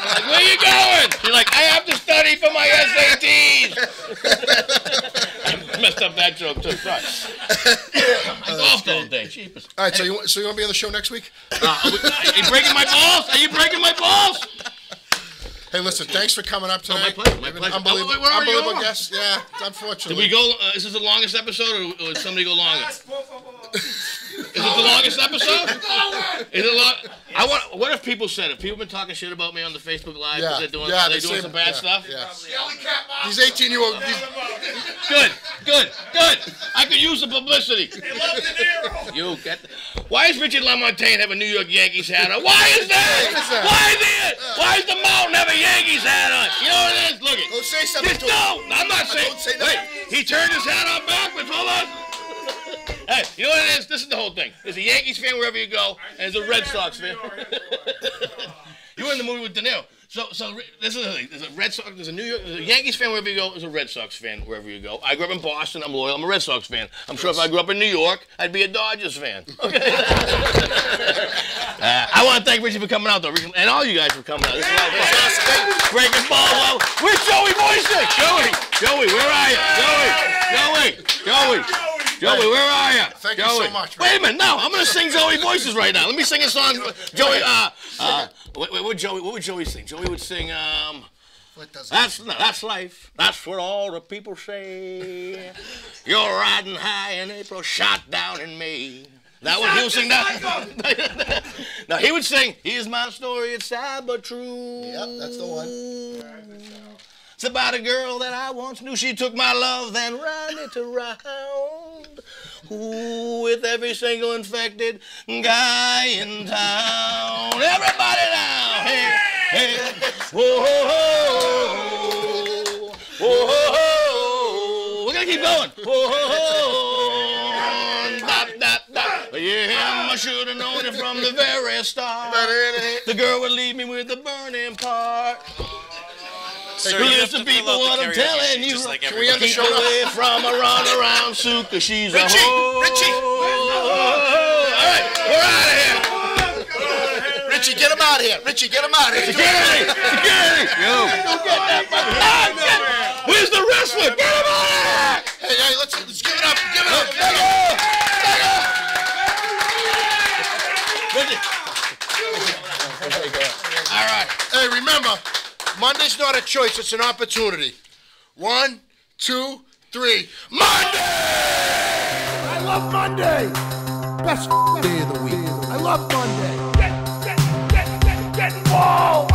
like, where you going? She's like, I have to study for my SATs. I messed up that joke too. Sorry. I golfed all day. Cheapest. All right, so you want to be on the show next week? Are you breaking my balls? Are you breaking my balls? Hey, listen, thanks for coming up tonight. My pleasure. My pleasure. Unbelievable guest. Yeah, unfortunately. Did we go? Is this the longest episode, or did somebody go longer? Is it the longest episode? Is it long? What if people said it? People been talking shit about me on the Facebook Live because they're doing some bad stuff. Yeah. These 18-year-old. Good. I could use the publicity. They love De Niro. You get. Why is Richard LaMontagne have a New York Yankees hat on? Why is that? Why is it? Why is the Mountain have a Yankees hat on? You know what it is? Look it. Don't say something. No, I'm not saying. Don't say that. Wait, he turned his hat on backwards. Hold on. Hey, you know what it is? This is the whole thing. There's a Yankees fan wherever you go, and there's a Red Sox fan. You were in the movie with De Niro. So this is the thing. There's a Red Sox. There's a Yankees fan wherever you go. There's a Red Sox fan wherever you go. I grew up in Boston. I'm loyal. I'm a Red Sox fan. I'm sure if I grew up in New York, I'd be a Dodgers fan. Okay. I want to thank Richie for coming out, though, and all you guys for coming out. This is a lot of fun. Breaking balls out. Where's Joey Boystick? Joey, where are you? Joey, where are you? Thank you so much, man. Wait a minute, no, I'm gonna sing Joey Voices right now. Let me sing a song. Joey, what would Joey sing? Joey would sing, that's life. That's what all the people say. You're riding high in April, shot down in May. That one, he would sing that. Now, he would sing, here's my story, it's sad but true. Yep, that's the one. It's about a girl that I once knew. She took my love, then ran it around. Ooh, with every single infected guy in town. Everybody now, hey, whoa, whoa. We're gonna keep going. Whoa, dap. Yeah, I should have known it from the very start. The girl would leave me with the burning part. Sir, Here's the people what I'm telling you. Like Can we end the Keep show now? away from a runaround Sue, cause she's Richie! a All right, we're out of here. Richie, get him out of here. Security! Yo, get that fucking where's the wrestler? Get him out of here! Hey, let's give it up. All right. Hey, remember, Monday's not a choice, it's an opportunity. 1, 2, 3, Monday! I love Monday. Best day of the week. I love Monday. Get. Whoa!